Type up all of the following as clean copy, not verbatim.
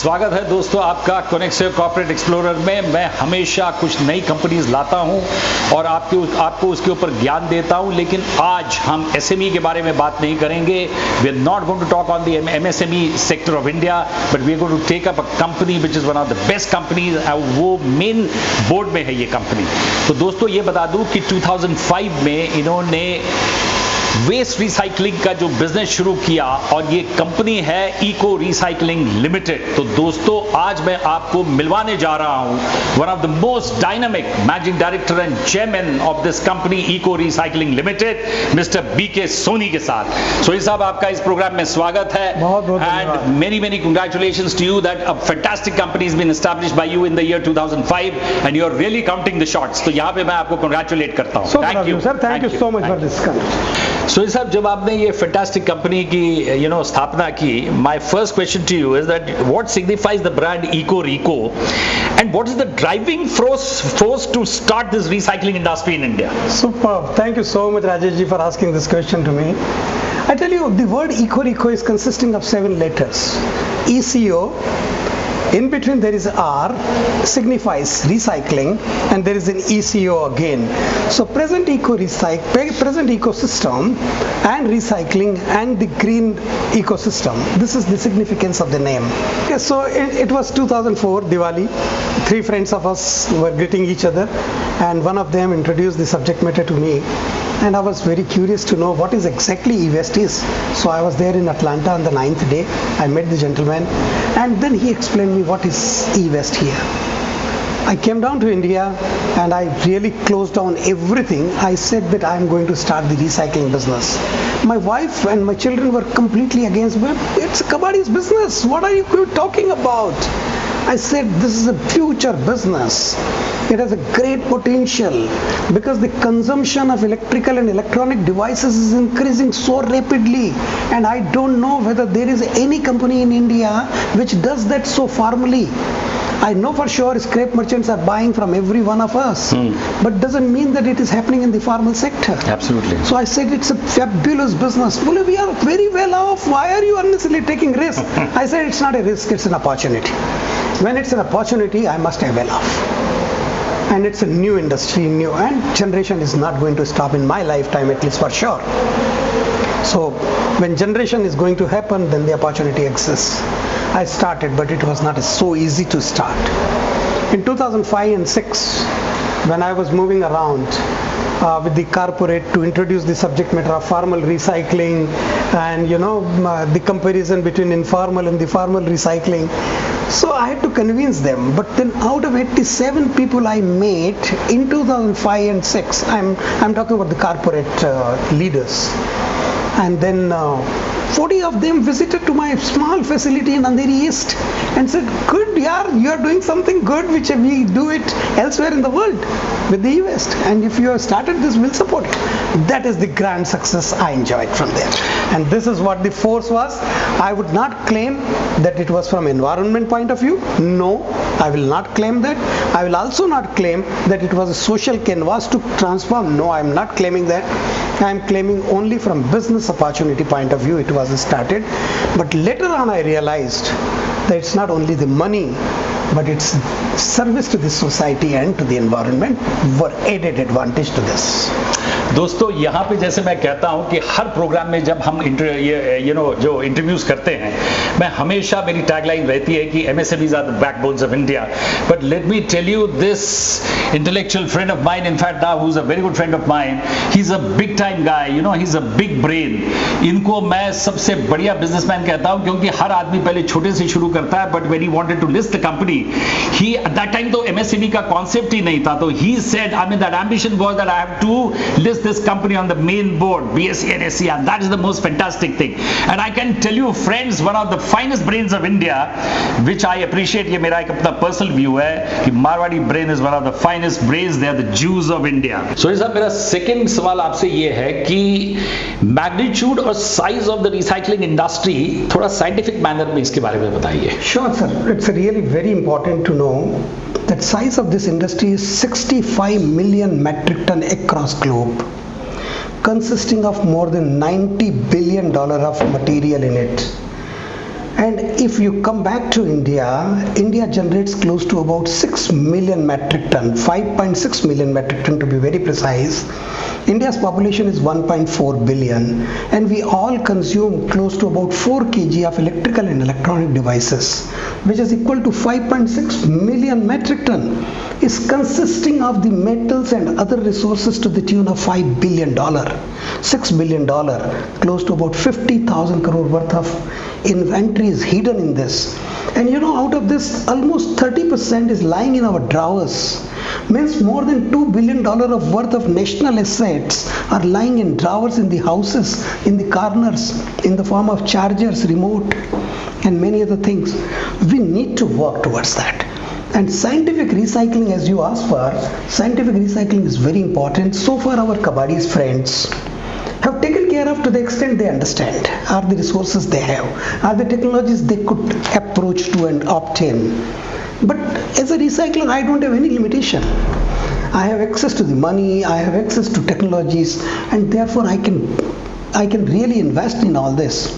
स्वागत है दोस्तों आपका कोनेक्सियो कॉर्पोरेट एक्सप्लोरर में। मैं हमेशा कुछ नई कंपनीज लाता हूं और आपको उसके ऊपर ज्ञान देता हूं, लेकिन आज हम एसएमई के बारे में बात नहीं करेंगे। We are not going to talk on the MSME sector of India, but we are going to take up a company which is one of the best companies. वो मेन बोर्ड में है ये कंपनी। तो दोस्तों ये बता दूं कि 2005 में इन्होंने वेस्ट रिसाइकलिंग का जो बिजनेस शुरू किया और ये कंपनी है इको रिसाइकलिंग लिमिटेड। तो दोस्तों आज मैं आपको मिलवाने जा रहा हूं one of the most dynamic managing director and chairman of this company Eco recycling Limited, Mister BK Soni के साथ। सोनी साहब आपका इस प्रोग्राम में स्वागत है। बहुत बहुत and many congratulations to you that a fantastic company has been established by you in the year 2005 and you are really counting the shots. तो यहां पे मैं आपको कांग्रेचुलेट करता हूं। Thank you sir, thank you so much for this. So sir, जब आपने ये फैंटास्टिक कंपनी की स्थापना की, my first question to you is that what signifies the brand Ecoreco and what is the driving force to start this recycling industry in India? Superb. Thank you so much, Rajesh ji, for asking this question to me. I tell you, the word Ecoreco is consisting of 7 letters. ECO. In between there is R, signifies recycling, and there is an ECO again. So present ecosystem and recycling and the green ecosystem. This is the significance of the name. Okay, so it was 2004 Diwali. 3 friends of us were greeting each other, and one of them introduced the subject matter to me. And I was very curious to know what is exactly e-waste is. So I was there in Atlanta on the 9th day. I met the gentleman and then he explained me what is e-waste here. I came down to India and I really closed down everything. I said that I am going to start the recycling business. My wife and my children were completely against me. It's Kabadi's business. What are you talking about? I said this is a future business. It has a great potential because the consumption of electrical and electronic devices is increasing so rapidly, and I don't know whether there is any company in India which does that so formally. I know for sure scrap merchants are buying from every one of us, but doesn't mean that it is happening in the formal sector. Absolutely. So I said it's a fabulous business. Well, we are very well off. Why are you unnecessarily taking risk? I said it's not a risk, it's an opportunity. When it's an opportunity, I must have well off. And it's a new industry, and generation is not going to stop in my lifetime, at least for sure. So when generation is going to happen, then the opportunity exists. I started, but it was not so easy to start. In 2005 and 6, when I was moving around with the corporate to introduce the subject matter of formal recycling and the comparison between informal and the formal recycling, so I had to convince them. But then out of 87 people I met in 2005 and 6, I'm talking about the corporate leaders, and then 40 of them visited to my small facility in Andheri East and said, good yaar, you are doing something good which we do it elsewhere in the world with the e-waste, and if you have started this, we'll support it. That is the grand success I enjoyed from there, and this is what the force was. I would not claim that it was from environment point of view. No, I will not claim that. I will also not claim that it was a social canvas to transform. No, I am not claiming that. I am claiming only from business opportunity point of view it was started. But later on I realized that it's not only the money, but it's service to the society and to the environment were added advantage to this. दोस्तों यहाँ पे जैसे मैं कहता हूँ कि हर programme में जब हम जो इंटरव्यूज करते हैं, मैं हमेशा मेरी टैगलाइन रहती है कि MSMEs are the backbones of India. But let me tell you, this intellectual friend of mine, in fact now who's a very good friend of mine, he's a big time guy, he's a big brain. इनको मैं सबसे बढ़िया businessman कहता हूँ क्योंकि हर आदमी पहले छोटे से शुरू करता है. But when he wanted to list the company, he at that time तो MSME का कॉन्सेप्ट ही नहीं था. तो he said, I mean that ambition was that I have to list this company on the main board, BSE and SE, and that is the most fantastic thing. And I can tell you friends, one of the finest brains of India, which I appreciate, ये मेरा एक अपना personal view है कि Marwari brain is one of the finest brains, they are the Jews of India. So साहब मेरा second सवाल आपसे ये है कि magnitude और size of the recycling industry थोड़ा scientific manner में इसके बारे में बताइए. Sure sir, it's really very important to know that size of this industry is 65 million metric ton across globe, consisting of more than $90 billion of material in it. And if you come back to India, India generates close to about 6 million metric ton, 5.6 million metric ton to be very precise. India's population is 1.4 billion and we all consume close to about 4 kg of electrical and electronic devices, which is equal to 5.6 million metric ton, is consisting of the metals and other resources to the tune of $5 billion, $6 billion, close to about 50,000 crore worth of inventory is hidden in this. And out of this, almost 30% is lying in our drawers. Means more than $2 billion of worth of national assets are lying in drawers in the houses, in the corners, in the form of chargers, remote, and many other things. We need to work towards that. And scientific recycling, as you asked for, scientific recycling is very important. So far, our Kabadis friends have taken care of to the extent they understand, are the resources they have, are the technologies they could approach to and obtain. But as a recycler, I don't have any limitation. I have access to the money, I have access to technologies, and therefore I can really invest in all this.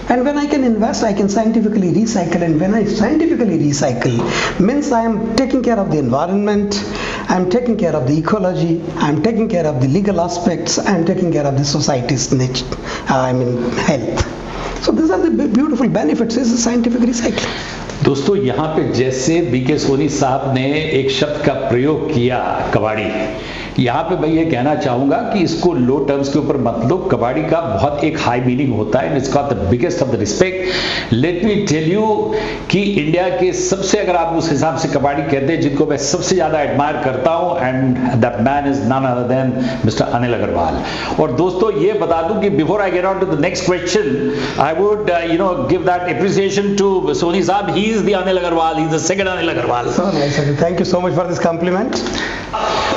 And when I can invest, I can scientifically recycle. And when I scientifically recycle, means I am taking care of the environment, I am taking care of the ecology, I am taking care of the legal aspects, I am taking care of the society's health. So these are the beautiful benefits is the scientific recycling. दोस्तों यहाँ पे जैसे BK Soni साहब ने एक शब्द का प्रयोग किया कबाड़ी, यहाँ पे मैं ये कहना चाहूँगा कि इसको लो टर्म्स के ऊपर मत लो. कबाड़ी का बहुत एक हाई मीनिंग होता है, it's got the biggest of the respect. Let me tell you कि इंडिया के सबसे, अगर आप उस हिसाब से कबाड़ी कहते हैं जिनको मैं सबसे ज़्यादा एडमायर करता हूँ, and that man is none other than mister Anil Agarwal. और दोस्तों ये बता दूँ कि before I get on to the next question, I would give that appreciation to Soni साहब. He is the Anil Agarwal, he is the second Anil Agarwal. Thank you so much for this compliment.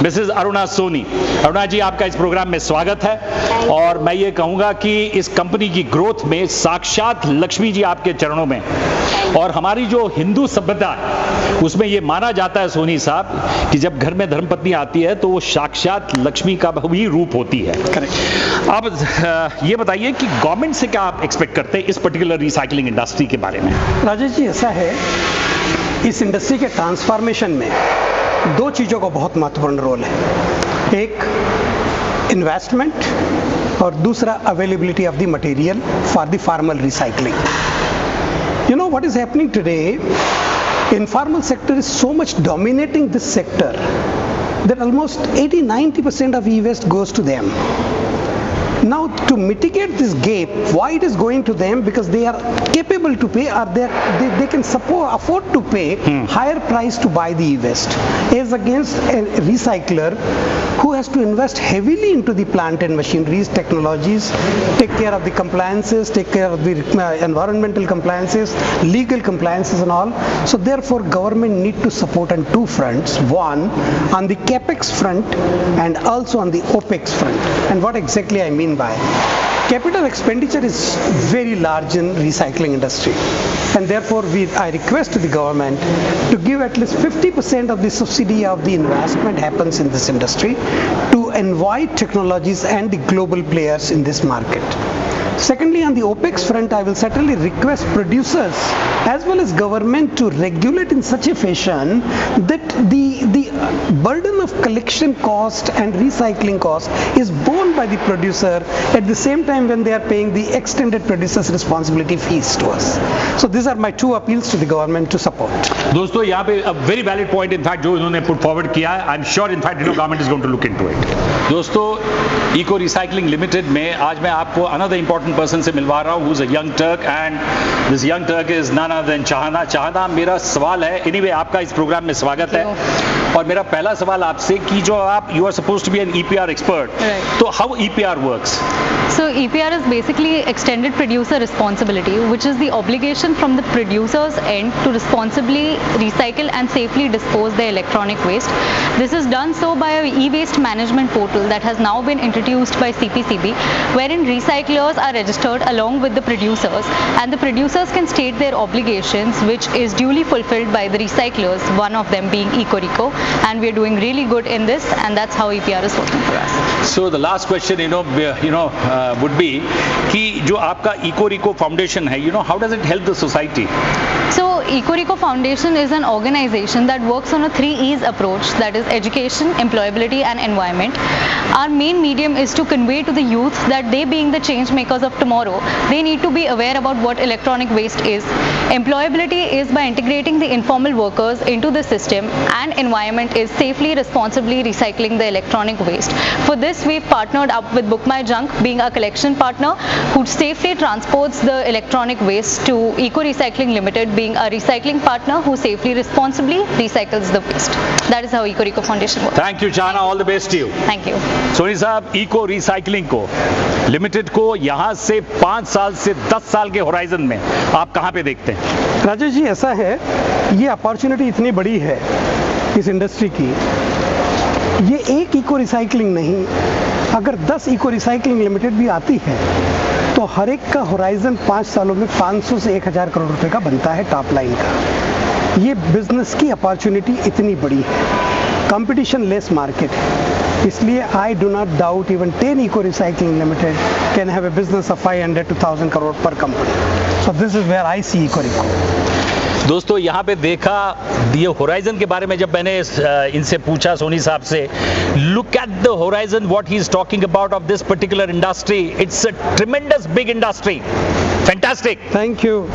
Mrs Aruna Soni, Aruna ji आपका इस programme में स्वागत है. और मैं ये कहूँगा कि इस कंपनी की ग्रोथ में साक्षात लक्ष्मी जी आपके चरणों में, और हमारी जो हिंदू सभ्यता है उसमें ये माना जाता है सोनी साहब कि जब घर में धर्मपत्नी आती है तो वो साक्षात लक्ष्मी का भी रूप होती है. करेक्ट. अब ये बताइए कि गवर्नमेंट से क्या आप एक्सपेक्ट करते हैं इस पर्टिकुलर रिसाइकलिंग इंडस्ट्री के बारे में? राजेश जी, ऐसा है, इस इंडस्ट्री के ट्रांसफॉर्मेशन में दो चीज़ों का बहुत महत्वपूर्ण रोल है. एक इन्वेस्टमेंट और दूसरा availability of the material for the formal recycling. You know what is happening today? Informal sector is so much dominating this sector that almost 80-90% of e-waste goes to them. Now, to mitigate this gap, why it is going to them? Because they are capable to pay, or they can afford to pay higher price to buy the e-waste, as against a recycler who has to invest heavily into the plant and machineries, technologies, take care of the compliances, take care of the environmental compliances, legal compliances and all. So therefore, government need to support on two fronts. One, on the capex front and also on the opex front. And what exactly I mean by capital expenditure is very large in recycling industry, and therefore I request to the government to give at least 50% of the subsidy of the investment happens in this industry to invite technologies and the global players in this market. Secondly, on the OPEX front, I will certainly request producers as well as government to regulate in such a fashion that the burden of collection cost and recycling cost is borne by the producer at the same time when they are paying the extended producer's responsibility fees to us. So these are my two appeals to the government to support. दोस्तों यहाँ पे a very valid point in fact जो इन्होंने put forward किया है, I'm sure in fact government is going to look into it. दोस्तों Eco Recycling Limited में आज मैं आपको another important person से मिलवा रहा हूँ who's a young Turk, and this young Turk is none other than Chahna. Chahna, मेरा सवाल है, anyway आपका इस प्रोग्राम में स्वागत है, और मेरा पहला सवाल आपसे कि जो आप you are supposed to be an EPR expert, तो how EPR works? So EPR is basically extended producer responsibility, which is the obligation from the producer's end to responsibly recycle and safely dispose the electronic waste. This is done so by a e-waste management portal that has now been introduced by CPCB, wherein recyclers are registered along with the producers, and the producers can state their obligations, which is duly fulfilled by the recyclers, one of them being Ecoreco. and we are doing really good in this, and that's how EPR is working for us. So the last question, would be कि जो आपका Ecoreco Foundation है, how does it help the society? So Ecoreco Foundation is an organization that works on a 3 E's approach, that is education, employability and environment. Our main medium is to convey to the youth that they, being the change makers of tomorrow, they need to be aware about what electronic waste is. Employability is by integrating the informal workers into the system, and environment is safely, responsibly recycling the electronic waste. For this, we've partnered up with Book My Junk, being a collection partner who safely transports the electronic waste, to Eco Recycling Limited, being a recycling partner who safely, responsibly recycles the waste. That is how Ecoreco Foundation works. Thank you, Chahna. All the best to you. Thank you. Soni साहब, eco recycling को limited को यहाँ से 5 साल से 10 साल के horizon में आप कहाँ पे देखते हैं? राजेश जी, ऐसा है, ये अपॉर्चुनिटी इतनी बड़ी है इस इंडस्ट्री की, ये एक इको रिसाइकलिंग नहीं, अगर 10 इको रिसाइकलिंग लिमिटेड भी आती है तो हर एक का होराइजन 5 सालों में 500 से 1000 करोड़ रुपए का बनता है टॉप लाइन का। ये बिजनेस की अपॉर्चुनिटी इतनी बड़ी है, कंपटीशन लेस मार्केट है, इसलिए I do not doubt even 10 eco recycling limited can have a business of 500 to 1000 crore पर company. So this is where I see Ecoreco. दोस्तों, यहाँ पे देखा ये होराइजन के बारे में जब मैंने इनसे पूछा सोनी साहब से, look at the horizon what he is talking about of this particular industry, it's a tremendous big industry, fantastic. Thank you.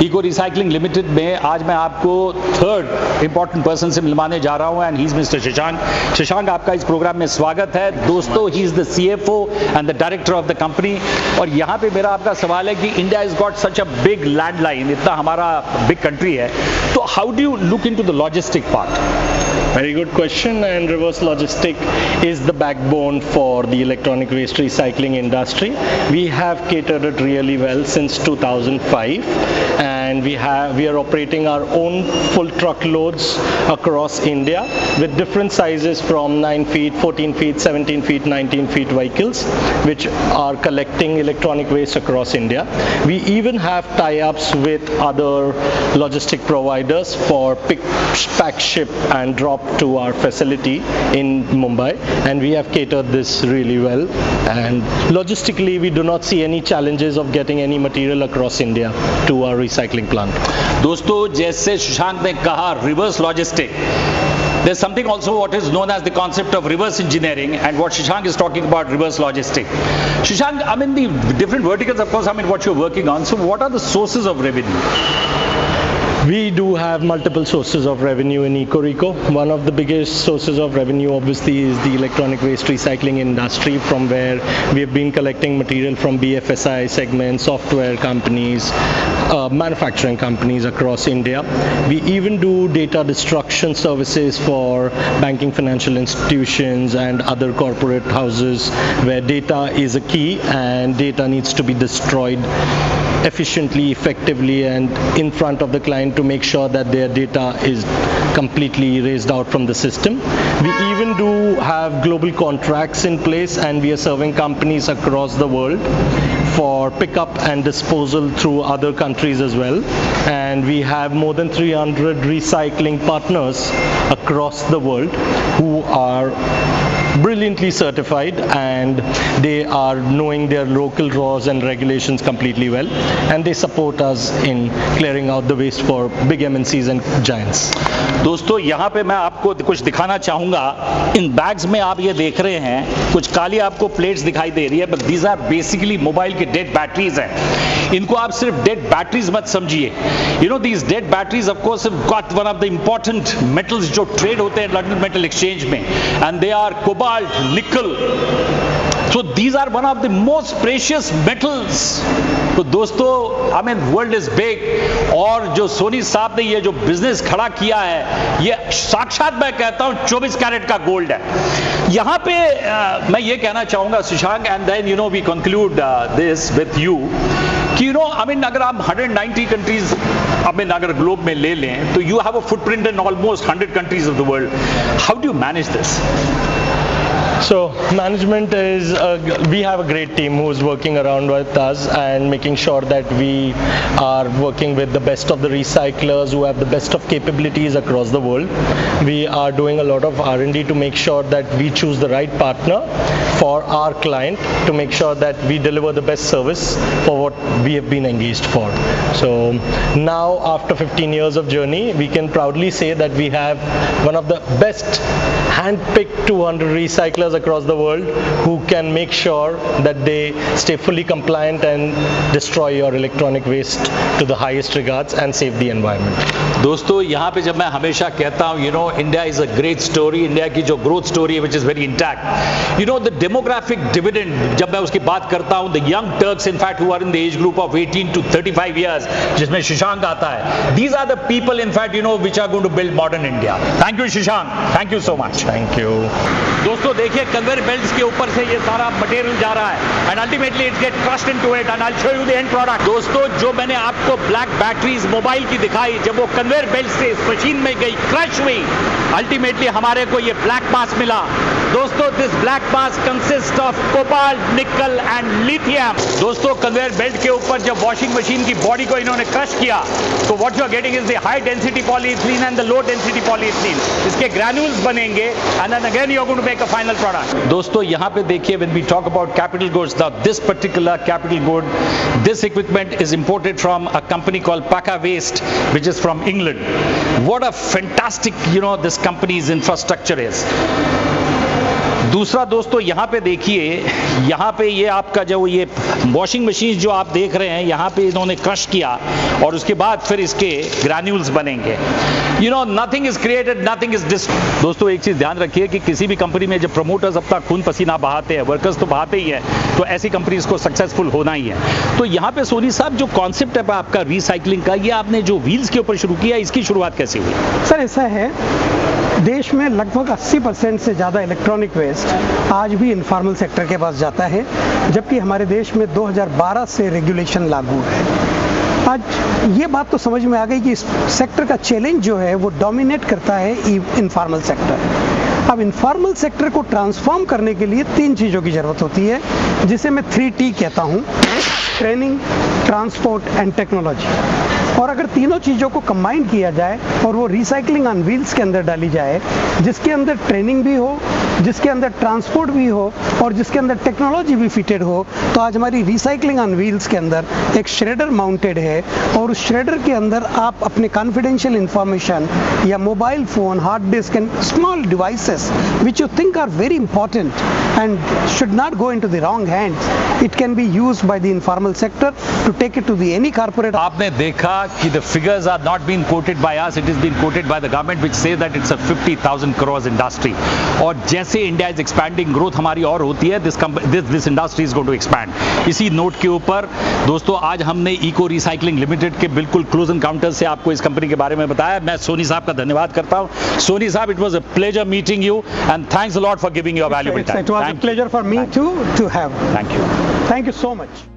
Eco recycling Limited में आज मैं आपको थर्ड इंपॉर्टेंट पर्सन से मिलवाने जा रहा हूं, and he is mister Shashank. Shashank, आपका इस प्रोग्राम में स्वागत है। दोस्तों, ही is the CFO and the director of the company. और यहाँ पे मेरा आपका सवाल है कि India is got such a big land line, इतना हमारा बिग कंट्री है, तो how do you look into the logistic part? Very good question, and reverse logistic is the backbone for the electronic waste recycling industry. We have catered it really well since 2005, and we are operating our own full truckloads across India with different sizes from 9 feet, 14 feet, 17 feet, 19 feet vehicles which are collecting electronic waste across India. We even have tie-ups with other logistic providers for pick, pack, ship and drop to our facility in Mumbai, and we have catered this really well, and logistically we do not see any challenges of getting any material across India to our recycling plant. दोस्तों, जैसे शशांक ने कहा reverse logistic, there's something also what is known as the concept of reverse engineering, and what Shashank is talking about, reverse logistic. Shashank, I mean the different verticals, of course, I mean what you're working on, so what are the sources of revenue? We do have multiple sources of revenue in Ecoreco. One of the biggest sources of revenue obviously is the electronic waste recycling industry, from where we have been collecting material from BFSI segments, software companies, manufacturing companies across India. We even do data destruction services for banking, financial institutions and other corporate houses where data is a key and data needs to be destroyed efficiently, effectively and in front of the client to make sure that their data is completely erased out from the system. We even do have global contracts in place, and we are serving companies across the world for pickup and disposal through other countries as well. And we have more than 300 recycling partners across the world who are brilliantly certified, and they are knowing their local laws and regulations completely well, and they support us in clearing out the waste for big MNCs and giants. दोस्तों, यहाँ पे मैं आपको कुछ दिखाना चाहूँगा। इन bags में आप ये देख रहे हैं, कुछ काली आपको प्लेट्स दिखाई दे रही है, but these are basically mobile के डेड बैटरीज हैं। इनको आप सिर्फ डेड बैटरीज मत समझिए। You know, these dead batteries of course have got one of the important metals जो ट्रेड होते हैं लंदन मेटल एक्सचेंज में, and they are cobalt, nickel. So these are one of the most precious metals. तो दोस्तों, I mean world is big, और जो सोनी साहब ने ये जो बिजनेस खड़ा किया है, ये साक्षात मैं कहता हूँ 24 कैरेट का गोल्ड है। यहाँ पे मैं ये कहना चाहूँगा Shashank, and then you know we conclude this with you, कि यू नो आई मीन अगर आप 190 कंट्रीज आई मीन अगर ग्लोब में ले लें, तो you have a footprint in almost 100 countries of the world. How do you manage this? So management is, we have a great team who is working around with us and making sure that we are working with the best of the recyclers who have the best of capabilities across the world. We are doing a lot of R&D to make sure that we choose the right partner for our client to make sure that we deliver the best service for what we have been engaged for. So now after 15 years of journey, we can proudly say that we have one of the best hand-picked 200 recyclers across the world who can make sure that they stay fully compliant and destroy your electronic waste to the highest regards and save the environment. दोस्तों यहाँ पे जब मैं हमेशा कहता हूँ India is a great story, India की जो ग्रोथ स्टोरी है which is very intact, the demographic dividend जब मैं उसकी बात करता हूँ, the young Turks in fact who are in the age group of 18 to 35 years जिसमें शशांक आता है, these are the people in fact which are going to build modern India. Thank you Shashank, thank you so much. Thank you. दोस्तों देखिए conveyor belts के ऊपर से ये सारा मटेरियल जा रहा है and ultimately it get crushed into it and I will show you the end product. दोस्तों जो मैंने आपको ब्लैक बैटरीज मोबाइल की दिखाई, जब वो कन्वेयर बेल्ट से इस मशीन में गई, क्रश हुई, अल्टीमेटली हमारे को ये ब्लैक मास मिला. दोस्तों this black mass consist of cobalt, निकल एंड लिथियम. दोस्तों कन्वेयर बेल्ट के ऊपर जब वॉशिंग मशीन की बॉडी को इन्होंने क्रश किया तो what you are getting is the high density polyethylene and the low density polyethylene. इसके ग्रैन्यूल्स बनेंगे and then again you are going to make a final product. दोस्तों यहाँ पे देखिए when we talk about capital goods, now this particular capital good, this equipment is imported from a company called Paka Waste which is from England. What a fantastic this company's infrastructure is. दूसरा दोस्तों यहाँ पे देखिए, यहाँ पे ये आपका जो ये वॉशिंग मशीन जो आप देख रहे हैं, यहाँ पे इन्होंने क्रश किया और उसके बाद फिर इसके ग्रैन्यूल्स बनेंगे. Nothing is created, nothing is this. दोस्तों एक चीज ध्यान रखिए कि किसी भी कंपनी में जब प्रमोटर्स अपना खून पसीना बहाते हैं, वर्कर्स तो बहाते ही हैं, तो ऐसी कंपनीज को सक्सेसफुल होना ही है. तो यहाँ पे सोनी साहब जो कॉन्सेप्ट है आपका रिसाइकलिंग का, ये आपने जो व्हील्स के ऊपर शुरू किया, इसकी शुरुआत कैसे हुई? सर ऐसा है, देश में लगभग 80% से ज़्यादा इलेक्ट्रॉनिक वेस्ट आज भी इनफॉर्मल सेक्टर के पास जाता है, जबकि हमारे देश में 2012 से रेगुलेशन लागू है. आज ये बात तो समझ में आ गई कि इस सेक्टर का चैलेंज जो है वो डोमिनेट करता है इनफॉर्मल सेक्टर. अब इनफॉर्मल सेक्टर को ट्रांसफॉर्म करने के लिए 3 चीज़ों की ज़रूरत होती है, जिसे मैं 3T कहता हूँ: ट्रेनिंग, ट्रांसपोर्ट एंड टेक्नोलॉजी. और अगर तीनों चीज़ों को कंबाइन किया जाए और वो रिसाइकलिंग ऑन व्हील्स के अंदर डाली जाए, जिसके अंदर ट्रेनिंग भी हो, जिसके अंदर ट्रांसपोर्ट भी हो और जिसके अंदर टेक्नोलॉजी भी फिटेड हो, तो आज हमारी रिसाइकलिंग ऑन व्हील्स के अंदर एक श्रेडर माउंटेड है और उस श्रेडर के अंदर आप अपने कॉन्फिडेंशियल इंफॉर्मेशन या mobile phone, hard disk and small devices which you think are very important and should not go into the wrong hands, it can be used by the informal sector to take it to the any corporate. आपने देखा कि the figures are not being quoted by us, it is being quoted by the government which say that it's a 50,000 crores industry. और जैसे India is expanding, growth हमारी और होती है, this industry is going to expand. इसी note के ऊपर दोस्तों आज हमने इको रिसाइकलिंग लिमिटेड के बिल्कुल क्लोज एनकाउंटर से आपको इस कंपनी के बारे में बताया. मैं सोनी साहब का धन्यवाद करता हूँ. सोनी साहब, it was a pleasure meeting you and thanks a lot for giving your valuable time. It was a pleasure for me to have. Thank you. Thank you so much.